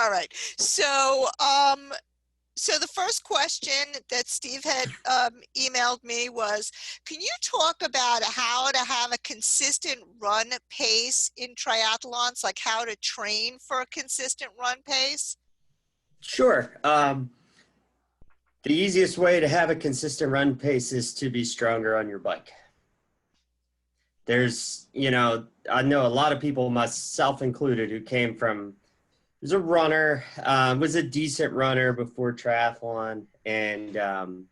All right. So the first question that Steve had emailed me was, can you talk about how to have a consistent run pace in triathlons, like how to train for a consistent run pace? Sure. The easiest way to have a consistent run pace is to be stronger on your bike. I know a lot of people, myself included, who came from, was a runner, was a decent runner before triathlon. And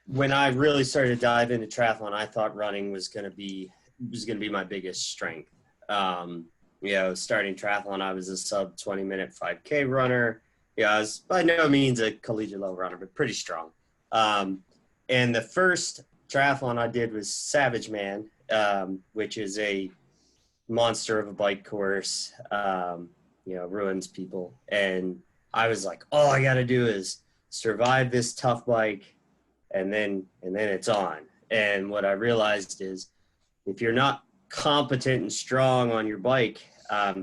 when I really started to dive into triathlon, I thought running was going to be my biggest strength. Starting triathlon, I was a sub 20-minute 5K runner. I was by no means a collegiate level runner, but pretty strong. And the first triathlon I did was Savage Man, which is a monster of a bike course, ruins people. And I was like, all I got to do is survive this tough bike, and then it's on. And what I realized is, if you're not competent and strong on your bike,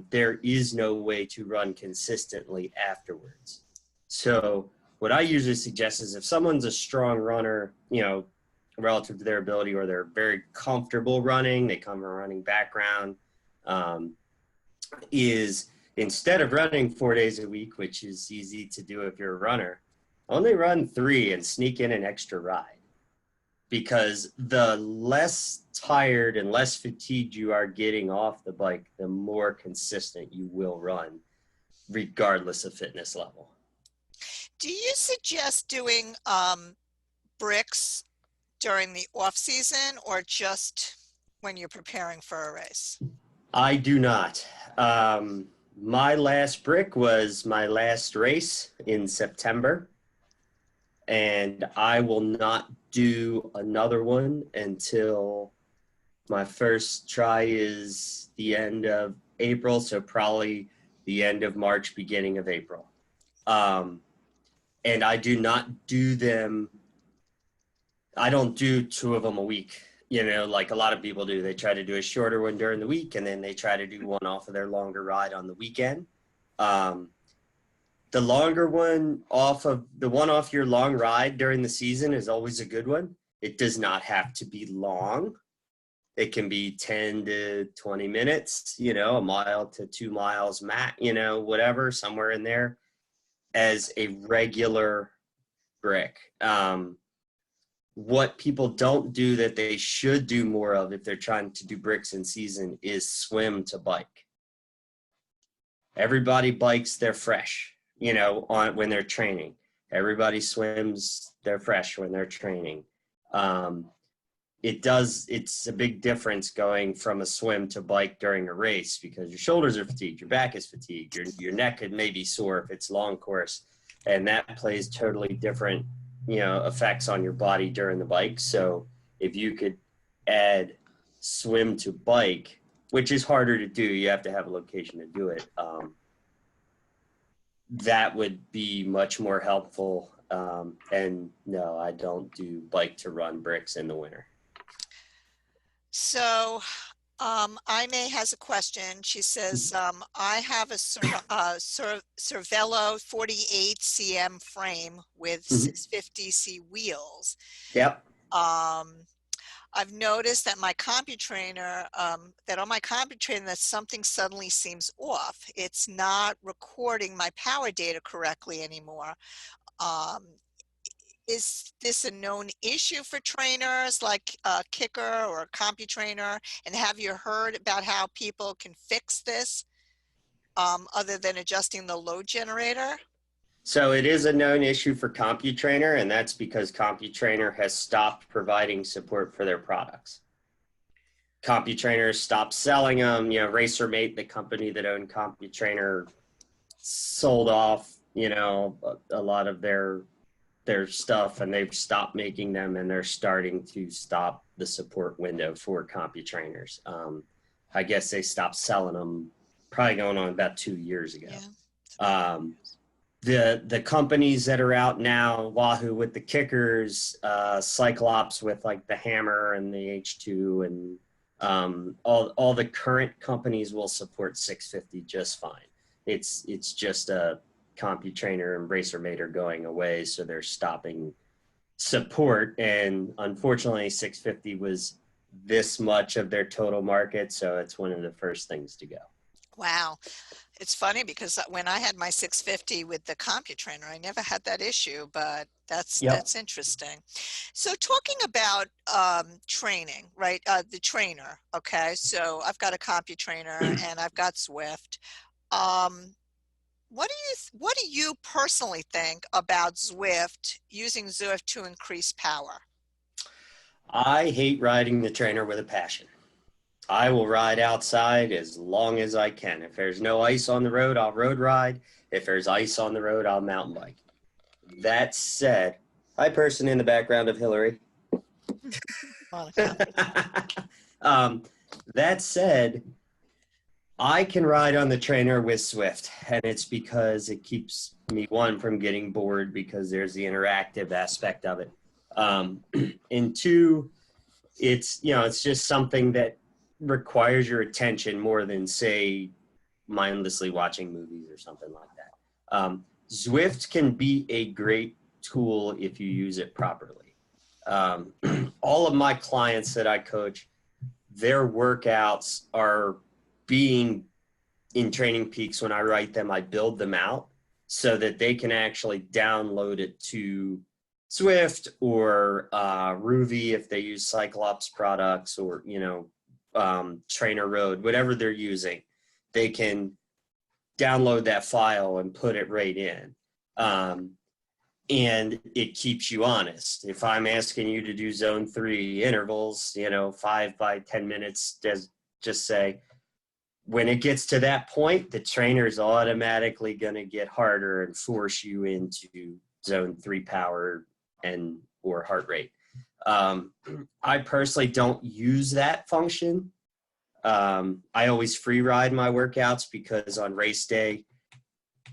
there is no way to run consistently afterwards. So what I usually suggest is, if someone's a strong runner, relative to their ability, or they're very comfortable running, they come from a running background, is instead of running 4 days a week, which is easy to do if you're a runner, only run 3 and sneak in an extra ride. Because the less tired and less fatigued you are getting off the bike, the more consistent you will run, regardless of fitness level. Do you suggest doing bricks during the off season, or just when you're preparing for a race? I do not. My last brick was my last race in September, and I will not do another one until my first try is the end of April, so probably the end of March, beginning of April. And I do not do them. I don't do 2 of them a week, like a lot of people do. They try to do a shorter one during the week, and then they try to do one off of their longer ride on the weekend. The longer one off your long ride during the season is always a good one. It does not have to be long. It can be 10 to 20 minutes, a mile to 2 miles max, whatever, somewhere in there, as a regular brick. What people don't do that they should do more of if they're trying to do bricks in season is swim to bike. Everybody bikes, they're fresh, when they're training. Everybody swims, they're fresh when they're training. It's a big difference going from a swim to bike during a race, because your shoulders are fatigued, your back is fatigued, your neck could maybe sore if it's long course, and that plays totally different effects on your body during the bike. So if you could add swim to bike, which is harder to do, you have to have a location to do it, that would be much more helpful. And no, I don't do bike to run bricks in the winter. So Aime has a question. She says, I have a Cervelo 48 cm frame with 650C wheels. Yep. I've noticed that my CompuTrainer, that something suddenly seems off. It's not recording my power data correctly anymore. Is this a known issue for trainers like Kicker or CompuTrainer? And have you heard about how people can fix this other than adjusting the load generator? So it is a known issue for CompuTrainer, and that's because CompuTrainer has stopped providing support for their products. CompuTrainer stopped selling them. RacerMate, the company that owned CompuTrainer, sold off, a lot of their stuff, and they've stopped making them, and they're starting to stop the support window for CompuTrainers. I guess they stopped selling them probably going on about 2 years ago. Yeah. The companies that are out now, Wahoo with the kickers, Cyclops with like the hammer and the H2, and all the current companies will support 650 just fine. It's just a CompuTrainer and BracerMator going away, so they're stopping support. And unfortunately, 650 was this much of their total market, so it's one of the first things to go. Wow. It's funny because when I had my 650 with the CompuTrainer, I never had that issue, but Yep. that's interesting. So talking about training, right? The trainer. Okay. So I've got a CompuTrainer and I've got Zwift. Um, what do you personally think about Zwift, using Zwift to increase power? I hate riding the trainer with a passion. I will ride outside as long as I can. If there's no ice on the road, I'll road ride. If there's ice on the road, I'll mountain bike. That said, hi, person in the background of Hillary. Monica. um, that said, I can ride on the trainer with Zwift, and it's because it keeps me, one, from getting bored because there's the interactive aspect of it. And two, it's just something that requires your attention more than, say, mindlessly watching movies or something like that. Zwift can be a great tool if you use it properly. All of my clients that I coach, their workouts are being in Training Peaks. When I write them, I build them out so that they can actually download it to Zwift or Ruvi if they use Cyclops products, or Trainer Road, whatever they're using. They can download that file and put it right in. And it keeps you honest. If I'm asking you to do zone 3 intervals, 5 by 10 minutes, just say, when it gets to that point, the trainer is automatically going to get harder and force you into zone 3 power and or heart rate. I personally don't use that function. I always free ride my workouts because on race day,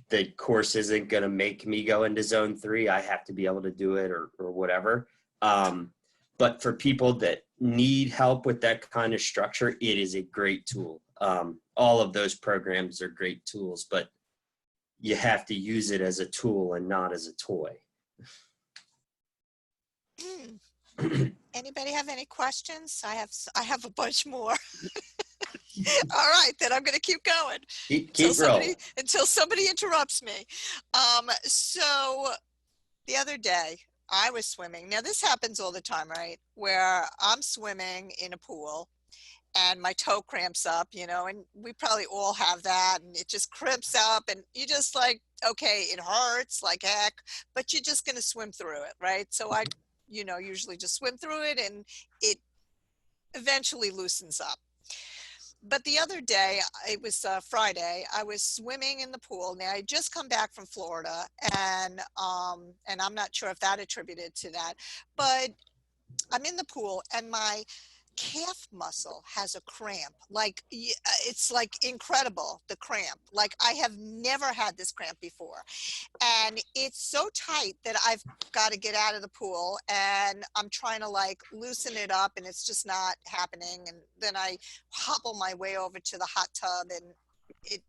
the course isn't going to make me go into zone 3. I have to be able to do it or whatever. But for people that need help with that kind of structure, it is a great tool. All of those programs are great tools, but you have to use it as a tool and not as a toy. Anybody have any questions? I have a bunch more. All right, then I'm going to keep going until somebody interrupts me. So the other day I was swimming. Now this happens all the time, right? Where I'm swimming in a pool and my toe cramps up, and we probably all have that, and it just crimps up and you just like, okay, it hurts like heck, but you're just going to swim through it, right? So I, usually just swim through it and it eventually loosens up. But the other day, it was Friday, I was swimming in the pool. Now I just come back from Florida, and I'm not sure if that attributed to that, but I'm in the pool and my calf muscle has a cramp. Like, it's like incredible, the cramp. Like, I have never had this cramp before. And it's so tight that I've got to get out of the pool, and I'm trying to like loosen it up, and it's just not happening. And then I hobble my way over to the hot tub, and it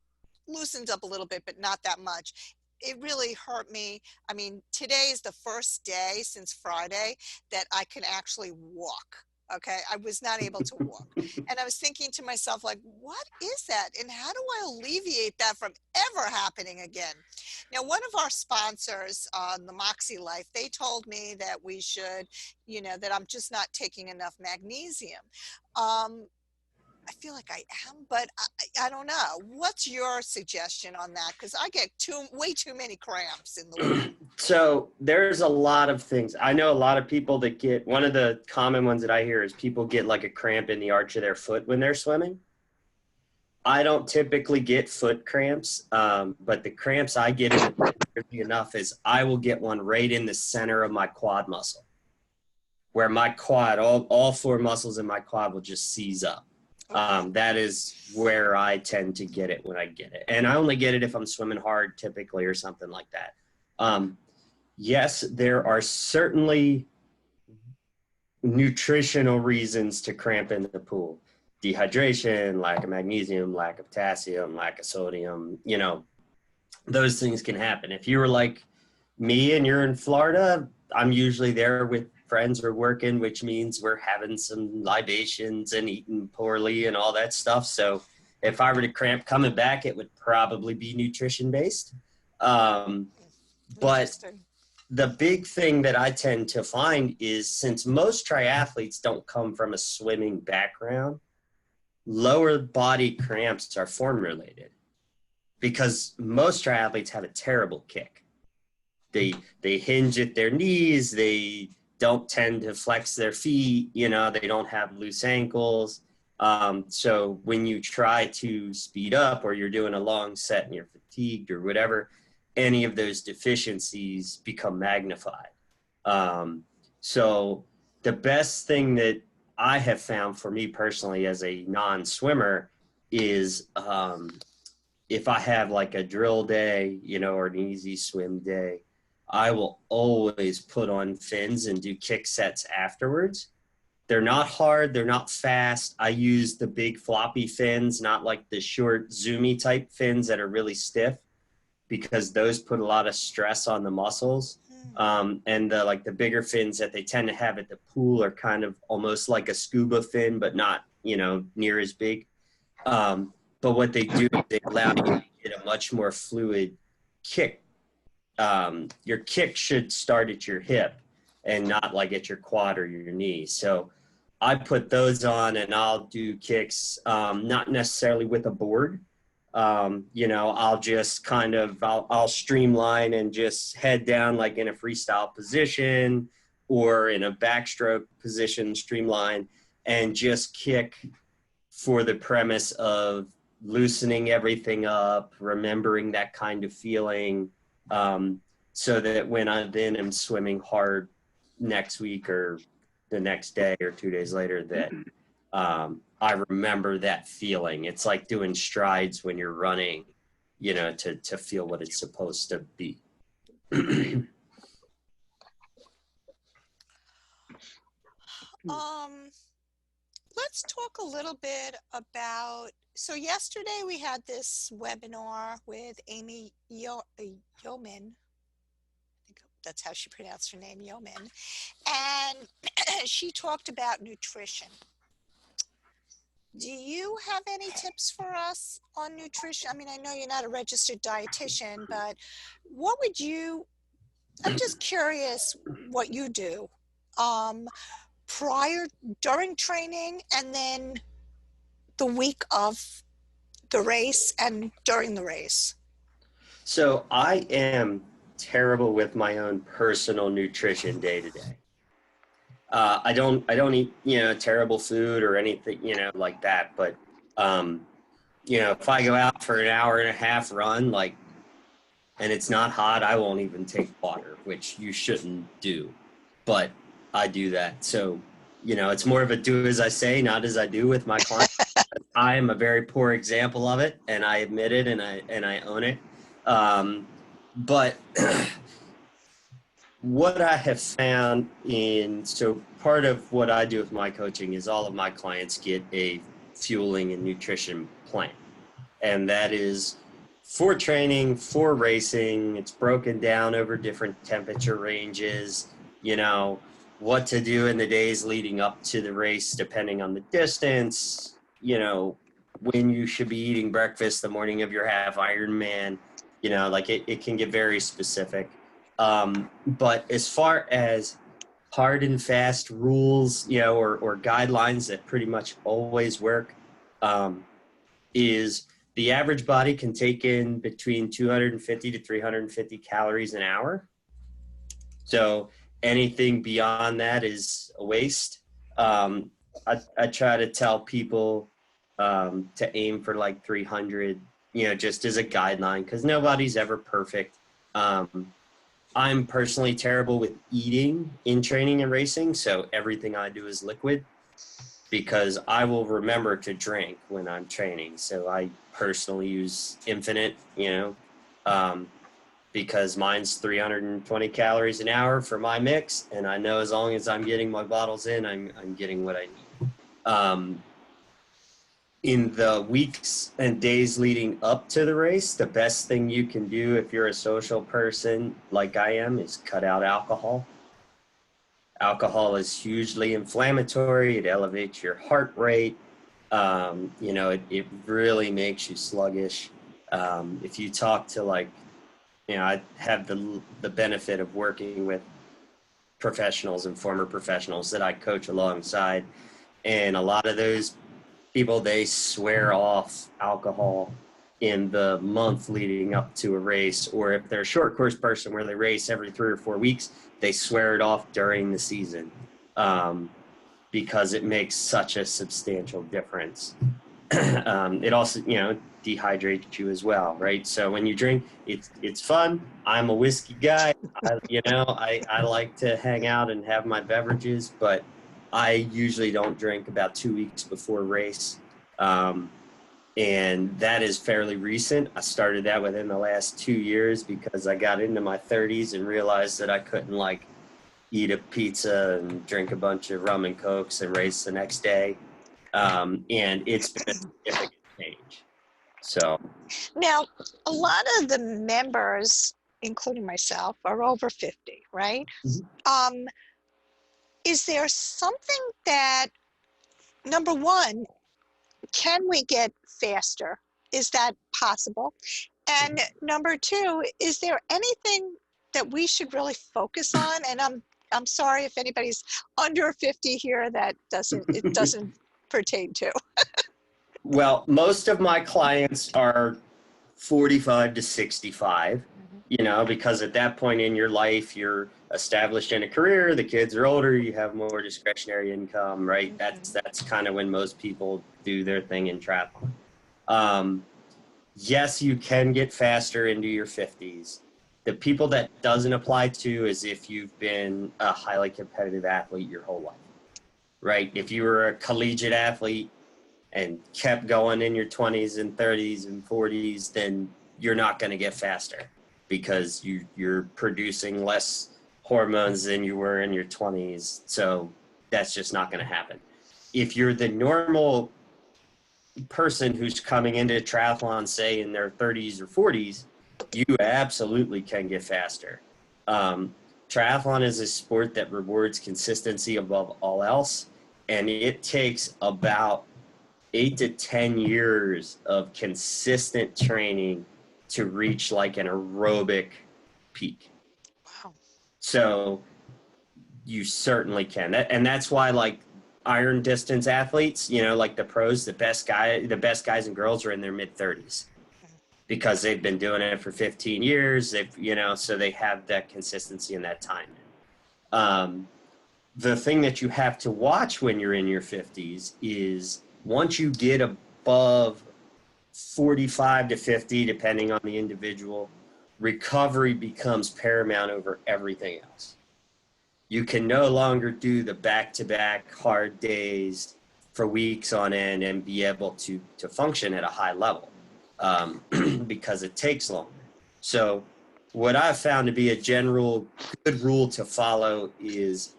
loosens up a little bit, but not that much. It really hurt me. I mean, today is the first day since Friday that I can actually walk. Okay. I was not able to walk. And I was thinking to myself, like, what is that? And how do I alleviate that from ever happening again? Now, one of our sponsors on the Moxie Life, they told me that we should, that I'm just not taking enough magnesium. I feel like I am, but I don't know. What's your suggestion on that? Because I get way too many cramps in the winter. So there's a lot of things. I know a lot of people that get, one of the common ones that I hear is people get like a cramp in the arch of their foot when they're swimming. I don't typically get foot cramps, but the cramps I get enough is I will get one right in the center of my quad muscle, where my quad, all 4 muscles in my quad will just seize up. That is where I tend to get it when I get it. And I only get it if I'm swimming hard typically or something like that. Yes, there are certainly nutritional reasons to cramp in the pool. Dehydration, lack of magnesium, lack of potassium, lack of sodium, those things can happen. If you were like me and you're in Florida, I'm usually there with friends or working, which means we're having some libations and eating poorly and all that stuff. So if I were to cramp coming back, it would probably be nutrition based. Um, but Interesting. the big thing that I tend to find is, since most triathletes don't come from a swimming background, lower body cramps are form related, because most triathletes have a terrible kick. They hinge at their knees, they don't tend to flex their feet, they don't have loose ankles. So when you try to speed up, or you're doing a long set and you're fatigued or whatever, any of those deficiencies become magnified. So the best thing that I have found for me personally as a non-swimmer is, if I have like a drill day, or an easy swim day, I will always put on fins and do kick sets afterwards. They're not hard, they're not fast. I use the big floppy fins, not like the short zoomy type fins that are really stiff, because those put a lot of stress on the muscles. And the bigger fins that they tend to have at the pool are kind of almost like a scuba fin, but not, near as big. But what they do is they allow you to get a much more fluid kick. Your kick should start at your hip and not like at your quad or your knee. So I put those on and I'll do kicks, not necessarily with a board. I'll just I'll streamline and just head down like in a freestyle position or in a backstroke position, streamline, and just kick for the premise of loosening everything up, remembering that kind of feeling, so that when I then am swimming hard next week or the next day or 2 days later, that I remember that feeling. It's like doing strides when you're running, to feel what it's supposed to be. Let's talk a little bit about, so yesterday we had this webinar with Amy Yeoman. I think that's how she pronounced her name, Yeoman. And she talked about nutrition. Do you have any tips for us on nutrition? I mean, I know you're not a registered dietitian, but I'm just curious what you do during training, and then the week of the race and during the race. So I am terrible with my own personal nutrition day to day. I don't eat, terrible food or anything, like that. But, if I go out for an hour and a half run, and it's not hot, I won't even take water, which you shouldn't do. But I do that. So, it's more of a do as I say, not as I do with my clients. I am a very poor example of it, and I admit it, and I own it. But what I have found so part of what I do with my coaching is all of my clients get a fueling and nutrition plan. And that is for training, for racing. It's broken down over different temperature ranges, what to do in the days leading up to the race, depending on the distance, when you should be eating breakfast the morning of your half Ironman, it can get very specific. But as far as hard and fast rules, or guidelines that pretty much always work, is the average body can take in between 250 to 350 calories an hour. So anything beyond that is a waste. I try to tell people to aim for like 300, just as a guideline, because nobody's ever perfect. I'm personally terrible with eating in training and racing, so everything I do is liquid, because I will remember to drink when I'm training. So I personally use Infinite, because mine's 320 calories an hour for my mix, and I know as long as I'm getting my bottles in, I'm getting what I need. In the weeks and days leading up to the race, the best thing you can do if you're a social person like I am is cut out alcohol. Alcohol is hugely inflammatory. It elevates your heart rate. It really makes you sluggish. If you talk to I have the benefit of working with professionals and former professionals that I coach alongside, and a lot of those people, they swear off alcohol in the month leading up to a race, or if they're a short course person where they race every 3 or 4 weeks, they swear it off during the season, because it makes such a substantial difference. It also, dehydrates you as well, right? So when you drink, it's fun. I'm a whiskey guy. I like to hang out and have my beverages, but I usually don't drink about 2 weeks before race. And that is fairly recent. I started that within the last 2 years because I got into my 30s and realized that I couldn't eat a pizza and drink a bunch of rum and cokes and race the next day. And it's been a significant change. So Now, a lot of the members, including myself, are over 50, right? Mhm. Is there something that, number one, can we get faster? Is that possible? And number two, is there anything that we should really focus on? And I'm sorry if anybody's under 50 here that it doesn't pertain to. Well, most of my clients are 45 to 65, because at that point in your life, you're established in a career, the kids are older, you have more discretionary income, right? That's kind of when most people do their thing in triathlon. Yes, you can get faster into your 50s. The people that doesn't apply to is if you've been a highly competitive athlete your whole life, right? If you were a collegiate athlete and kept going in your 20s and 30s and 40s, then you're not going to get faster because you're producing less hormones than you were in your 20s. So that's just not going to happen. If you're the normal person who's coming into triathlon, say in their 30s or 40s, you absolutely can get faster. Triathlon is a sport that rewards consistency above all else, and it takes about 8 to 10 years of consistent training to reach like an aerobic peak. Wow. So you certainly can. And that's why iron distance athletes, like the pros, the best guys and girls are in their mid 30s because they've been doing it for 15 years. So they have that consistency and that time. The thing that you have to watch when you're in your 50s is once you get above 45 to 50, depending on the individual, recovery becomes paramount over everything else. You can no longer do the back-to-back hard days for weeks on end and be able to function at a high level, because it takes longer. So what I've found to be a general good rule to follow is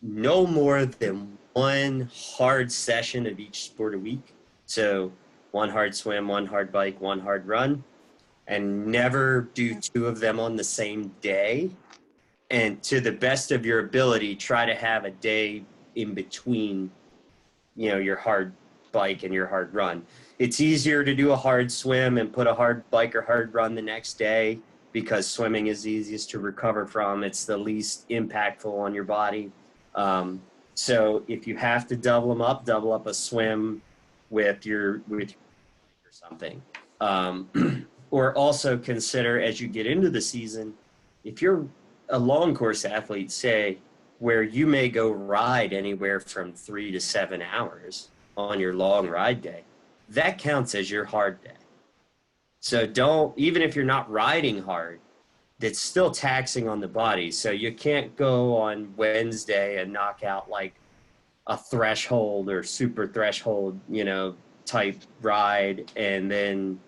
no more than one hard session of each sport a week. So one hard swim, one hard bike, one hard run, and never do two of them on the same day. And to the best of your ability, try to have a day in between, your hard bike and your hard run. It's easier to do a hard swim and put a hard bike or hard run the next day because swimming is the easiest to recover from. It's the least impactful on your body. So if you have to double up a swim with your or something. Or also consider as you get into the season, if you're a long course athlete, say, where you may go ride anywhere from 3 to 7 hours on your long ride day, that counts as your hard day. So even if you're not riding hard, that's still taxing on the body. So you can't go on Wednesday and knock out like a threshold or super threshold, type ride and then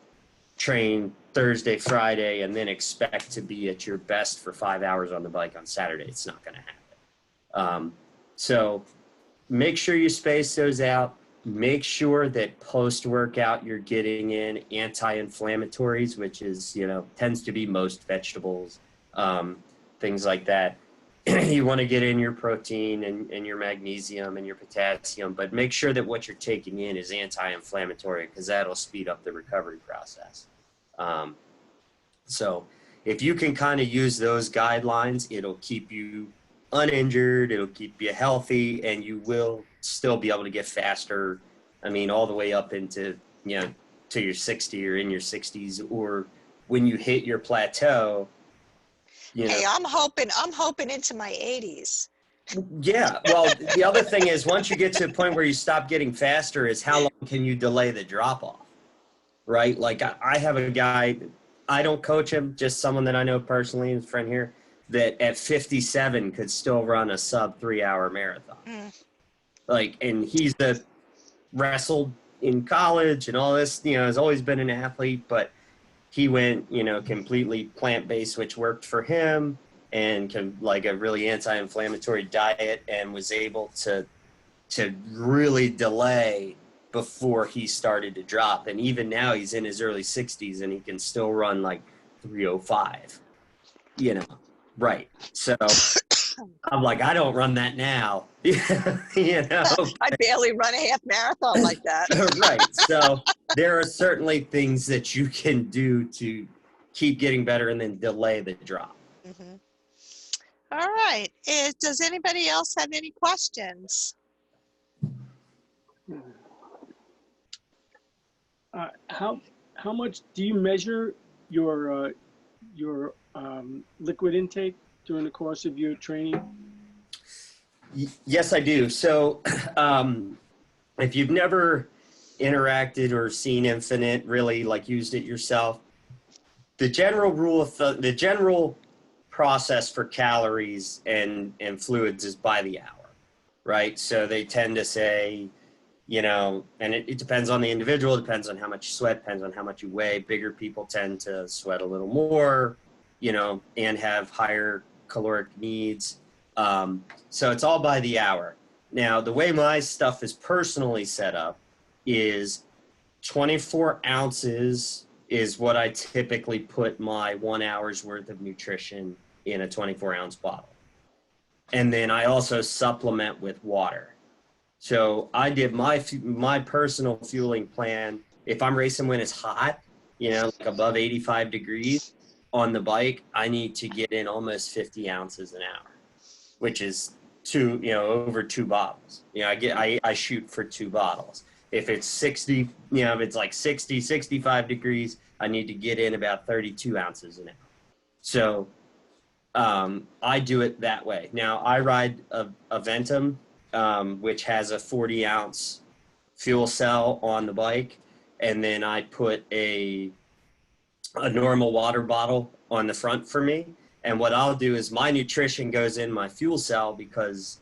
train Thursday, Friday, and then expect to be at your best for 5 hours on the bike on Saturday. It's not going to happen. So make sure you space those out. make sure that post-workout you're getting in anti-inflammatories, which is, tends to be most vegetables, things like that. You want to get in your protein and your magnesium and your potassium, but make sure that what you're taking in is anti-inflammatory, because that'll speed up the recovery process. So if you can kind of use those guidelines, it'll keep you uninjured, it'll keep you healthy, and you will still be able to get faster. I mean, all the way up into, to your 60 or in your 60s, or when you hit your plateau, Hey, I'm hoping into my 80s. Yeah. Well, the other thing is, once you get to a point where you stop getting faster, is how long can you delay the drop off? Right? Like I have a guy, I don't coach him, just someone that I know personally, a friend here, that at 57 could still run a sub 3-hour marathon. Like, and he's wrestled in college and all this, has always been an athlete, but he went, completely plant-based, which worked for him, and like a really anti-inflammatory diet, and was able to really delay before he started to drop. And even now he's in his early 60s and he can still run like 305, right. So I'm like, I don't run that now. I barely run a half marathon like that. Right. So there are certainly things that you can do to keep getting better and then delay the drop. Mm-hmm. All right. Does anybody else have any questions? How much do you measure your liquid intake during the course of your training? Yes, I do. So if you've never interacted or seen Infinite, really like used it yourself, the general rule of the general process for calories and fluids is by the hour, right? So they tend to say, and it depends on the individual, depends on how much you sweat, depends on how much you weigh. Bigger people tend to sweat a little more, and have higher caloric needs. So it's all by the hour. Now, the way my stuff is personally set up is 24 ounces is what I typically put my 1 hour's worth of nutrition in a 24-ounce bottle. And then I also supplement with water. So I did my personal fueling plan. If I'm racing when it's hot, like above 85 degrees on the bike, I need to get in almost 50 ounces an hour, which is over 2 bottles. I shoot for 2 bottles. If it's 60, if it's like 60, 65 degrees, I need to get in about 32 ounces an hour. So I do it that way. Now, I ride a Ventum, which has a 40-ounce fuel cell on the bike, and then I put a normal water bottle on the front for me. And what I'll do is my nutrition goes in my fuel cell, because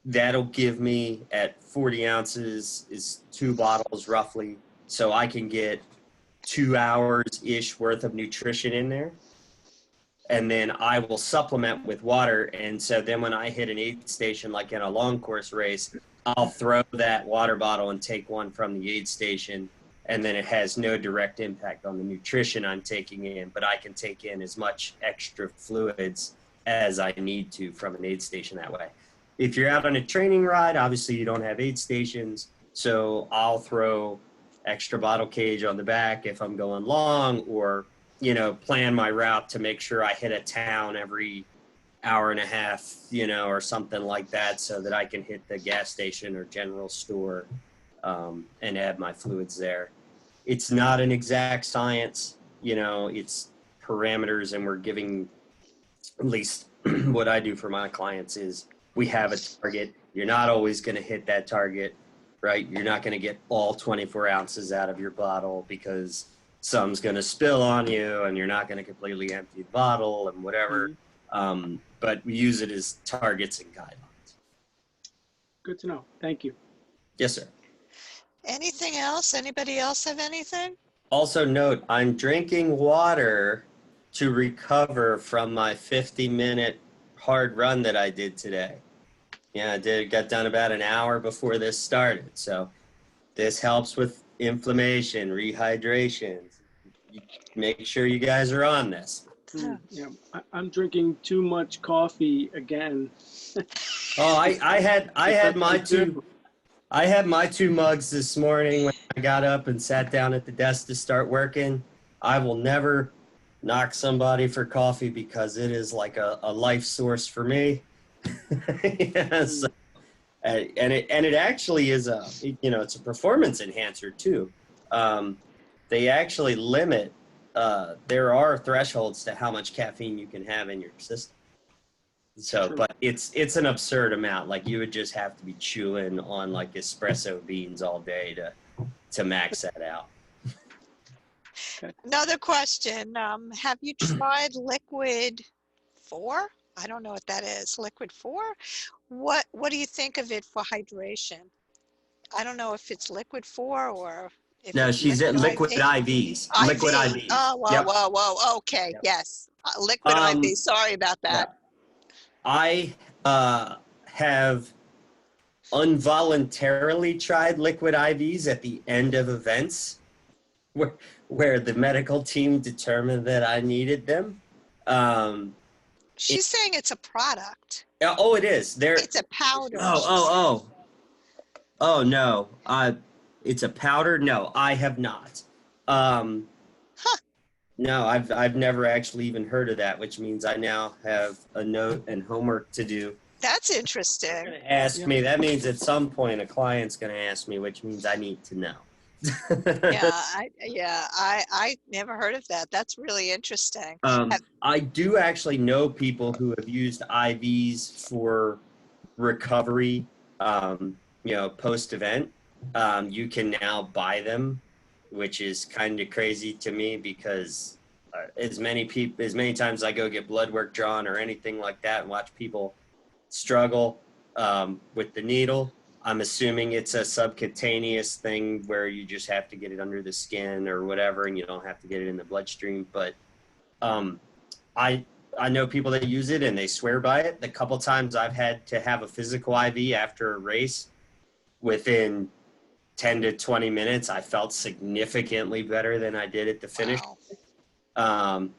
that'll give me, at 40 ounces is 2 bottles roughly. So I can get 2 hours-ish worth of nutrition in there. And then I will supplement with water. And so then when I hit an aid station, like in a long course race, I'll throw that water bottle and take one from the aid station. And then it has no direct impact on the nutrition I'm taking in, but I can take in as much extra fluids as I need to from an aid station that way. If you're out on a training ride, obviously you don't have aid stations, so I'll throw extra bottle cage on the back if I'm going long, or, plan my route to make sure I hit a town every hour and a half, or something like that, so that I can hit the gas station or general store and add my fluids there. It's not an exact science, it's parameters, and we're giving, at least what I do for my clients is, we have a target. You're not always going to hit that target, right? You're not going to get all 24 ounces out of your bottle, because some's going to spill on you and you're not going to completely empty the bottle and whatever. But we use it as targets and guidelines. Good to know. Thank you. Yes, sir. Anything else? Anybody else have anything? Also note, I'm drinking water to recover from my 50-minute hard run that I did today. Yeah, got done about an hour before this started. So this helps with inflammation, rehydration. Make sure you guys are on this. Yeah, I'm drinking too much coffee again. Oh, I had my two mugs this morning when I got up and sat down at the desk to start working. I will never knock somebody for coffee because it is like a life source for me. Yes. And it actually is it's a performance enhancer too. They actually limit, there are thresholds to how much caffeine you can have in your system. So, True. but it's an absurd amount. Like you would just have to be chewing on like espresso beans all day to max that out. Another question. Have you tried liquid 4? I don't know what that is. Liquid 4? What do you think of it for hydration? I don't know if it's liquid 4 or if No, it's she's at liquid IV. IVs. Liquid IV. IVs. Oh, whoa, Yep. whoa, whoa. Okay. Yep. Yes. Liquid IV. Sorry about Yeah. that. I have involuntarily tried liquid IVs at the end of events where the medical team determined that I needed them. She's saying it's a product. Oh, it is. It's a powder. Oh, no. It's a powder? No, I have not. No, I've never actually even heard of that, which means I now have a note and homework to do. That's interesting. Ask me. That means at some point a client's going to ask me, which means I need to know. I never heard of that. That's really interesting. I do actually know people who have used IVs for recovery, post event. You can now buy them, which is kind of crazy to me because as many times I go get blood work drawn or anything like that and watch people struggle with the needle, I'm assuming it's a subcutaneous thing where you just have to get it under the skin or whatever, and you don't have to get it in the bloodstream. But I know people that use it and they swear by it. The couple times I've had to have a physical IV after a race, within 10 to 20 minutes, I felt significantly better than I did at the finish. Wow.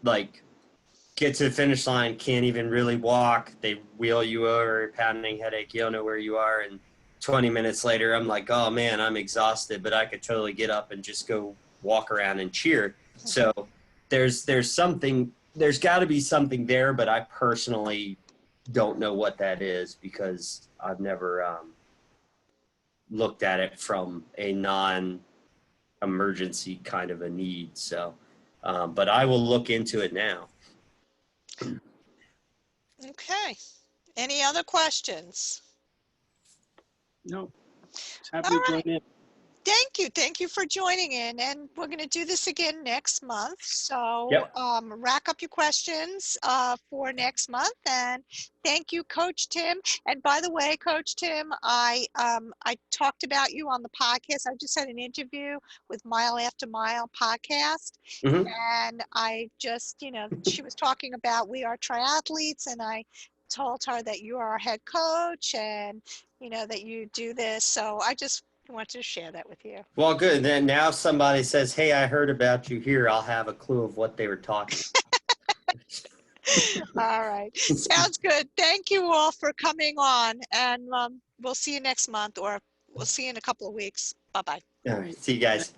Get to the finish line, can't even really walk. They wheel you over, pounding headache, you don't know where you are. And 20 minutes later, I'm like, oh man, I'm exhausted, but I could totally get up and just go walk around and cheer. So there's got to be something there, but I personally don't know what that is because I've never looked at it from a non-emergency kind of a need. So, but I will look into it now. Okay. Any other questions? No. Happy to join in. Thank you for joining in, and we're going to do this again next month. So Yep. Rack up your questions for next month, and thank you, Coach Tim. And by the way, Coach Tim, I talked about you on the podcast. I just had an interview with Mile After Mile podcast, and I just, she was talking about we are triathletes, and I told her that you are our head coach, and that you do this. So I just wanted to share that with you. Well, good. Then now if somebody says, hey, I heard about you here, I'll have a clue of what they were talking about. All right. Sounds good. Thank you all for coming on, and we'll see you next month, or we'll see you in a couple of weeks. Bye-bye. All right. See you guys.